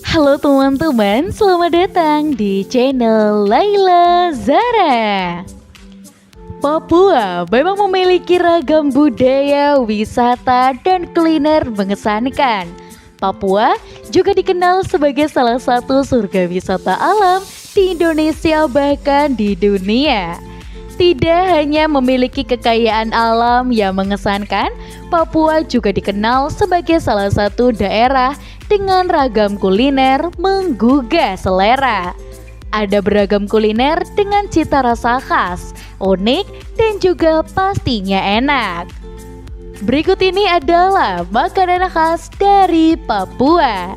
Halo teman-teman, selamat datang di channel Laila Zara. Papua memang memiliki ragam budaya, wisata, dan kuliner mengesankan. Papua juga dikenal sebagai salah satu surga wisata alam di Indonesia bahkan di dunia. Tidak hanya memiliki kekayaan alam yang mengesankan, Papua juga dikenal sebagai salah satu daerah dengan ragam kuliner menggugah selera. Ada beragam kuliner dengan cita rasa khas, unik, dan juga pastinya enak. Berikut ini adalah makanan khas dari Papua.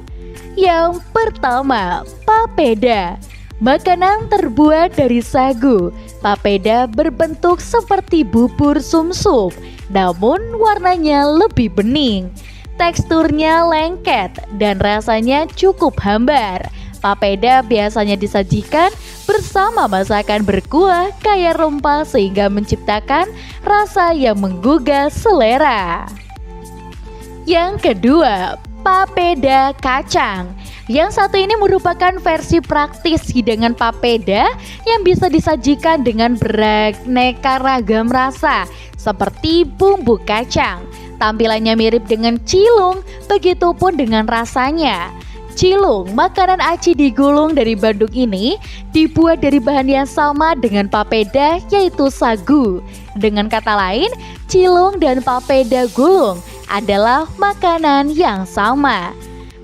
Yang pertama, papeda. Makanan terbuat dari sagu. Papeda berbentuk seperti bubur sumsum, namun warnanya lebih bening. Teksturnya lengket dan rasanya cukup hambar. Papeda biasanya disajikan bersama masakan berkuah kaya rempah sehingga menciptakan rasa yang menggugah selera. Yang kedua, papeda kacang. Yang satu ini merupakan versi praktis hidangan papeda yang bisa disajikan dengan beraneka ragam rasa seperti bumbu kacang. Tampilannya mirip dengan cilung, begitupun dengan rasanya. Cilung, makanan aci digulung dari Bandung ini, dibuat dari bahan yang sama dengan papeda, yaitu sagu. Dengan kata lain, cilung dan papeda gulung adalah makanan yang sama.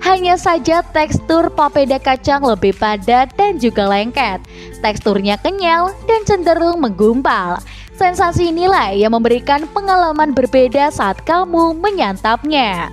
Hanya saja tekstur papeda kacang lebih padat dan juga lengket. Teksturnya kenyal dan cenderung menggumpal. Sensasi inilah yang memberikan pengalaman berbeda saat kamu menyantapnya.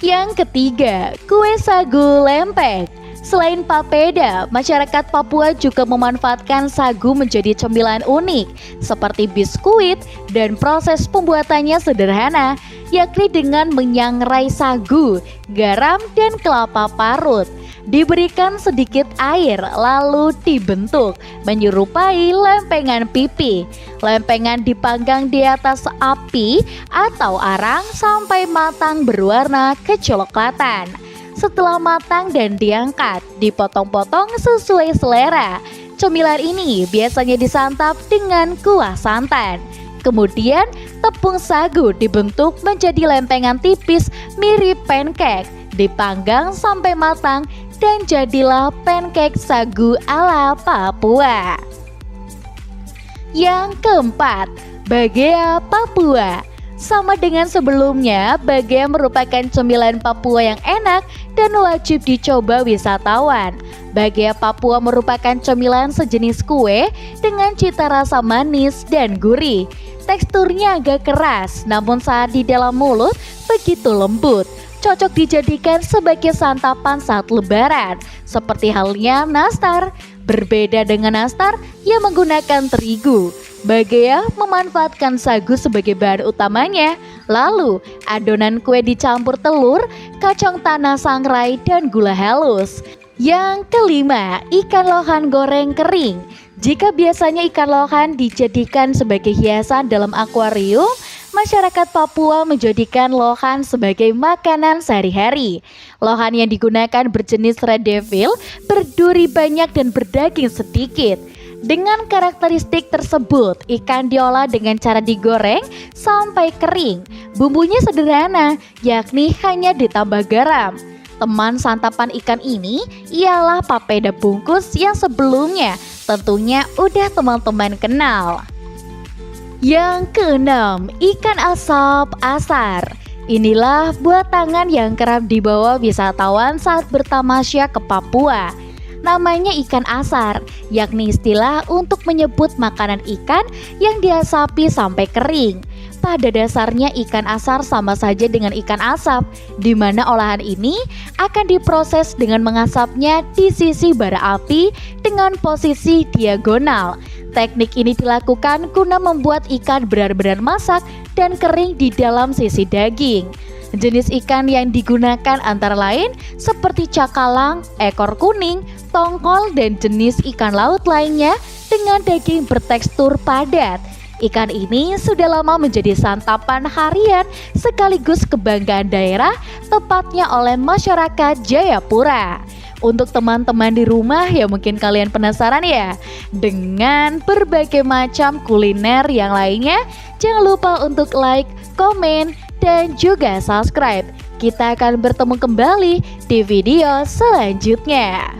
Yang ketiga, kue sagu lempek. Selain papeda, masyarakat Papua juga memanfaatkan sagu menjadi cemilan unik seperti biskuit, dan proses pembuatannya sederhana, yakni dengan menyangrai sagu, garam, dan kelapa parut. Diberikan sedikit air lalu dibentuk menyerupai lempengan pipi. Lempengan dipanggang di atas api atau arang sampai matang berwarna kecoklatan. Setelah matang dan diangkat, dipotong-potong sesuai selera. Cemilan ini biasanya disantap dengan kuah santan. Kemudian tepung sagu dibentuk menjadi lempengan tipis mirip pancake, dipanggang sampai matang dan jadilah pancake sagu ala Papua. Yang keempat, bagea Papua. Sama dengan sebelumnya, bagea merupakan cemilan Papua yang enak dan wajib dicoba wisatawan. Bagea Papua merupakan cemilan sejenis kue dengan cita rasa manis dan gurih. Teksturnya agak keras, namun saat di dalam mulut begitu lembut. Cocok dijadikan sebagai santapan saat lebaran, seperti halnya nastar. Berbeda dengan nastar yang menggunakan terigu, bagea memanfaatkan sagu sebagai bahan utamanya. Lalu adonan kue dicampur telur, kacang tanah sangrai, dan gula halus. Yang kelima, ikan lohan goreng kering. Jika biasanya ikan lohan dijadikan sebagai hiasan dalam akuarium, masyarakat Papua menjadikan lohan sebagai makanan sehari-hari. Lohan yang digunakan berjenis red devil, berduri banyak dan berdaging sedikit. Dengan karakteristik tersebut, ikan diolah dengan cara digoreng sampai kering. Bumbunya sederhana, yakni hanya ditambah garam. Teman santapan ikan ini ialah papeda bungkus yang sebelumnya tentunya udah teman-teman kenal. Yang keenam, ikan asap asar. Inilah buah tangan yang kerap dibawa wisatawan saat bertamasya ke Papua. Namanya ikan asar, yakni istilah untuk menyebut makanan ikan yang diasapi sampai kering. Pada dasarnya ikan asar sama saja dengan ikan asap, di mana olahan ini akan diproses dengan mengasapnya di sisi bara api dengan posisi diagonal. Teknik ini dilakukan guna membuat ikan benar-benar masak dan kering di dalam sisi daging. Jenis ikan yang digunakan antara lain seperti cakalang, ekor kuning, tongkol, dan jenis ikan laut lainnya dengan daging bertekstur padat. Ikan ini sudah lama menjadi santapan harian sekaligus kebanggaan daerah, tepatnya oleh masyarakat Jayapura. Untuk teman-teman di rumah ya mungkin kalian penasaran ya dengan berbagai macam kuliner yang lainnya. Jangan lupa untuk like, komen, dan juga subscribe. Kita akan bertemu kembali di video selanjutnya.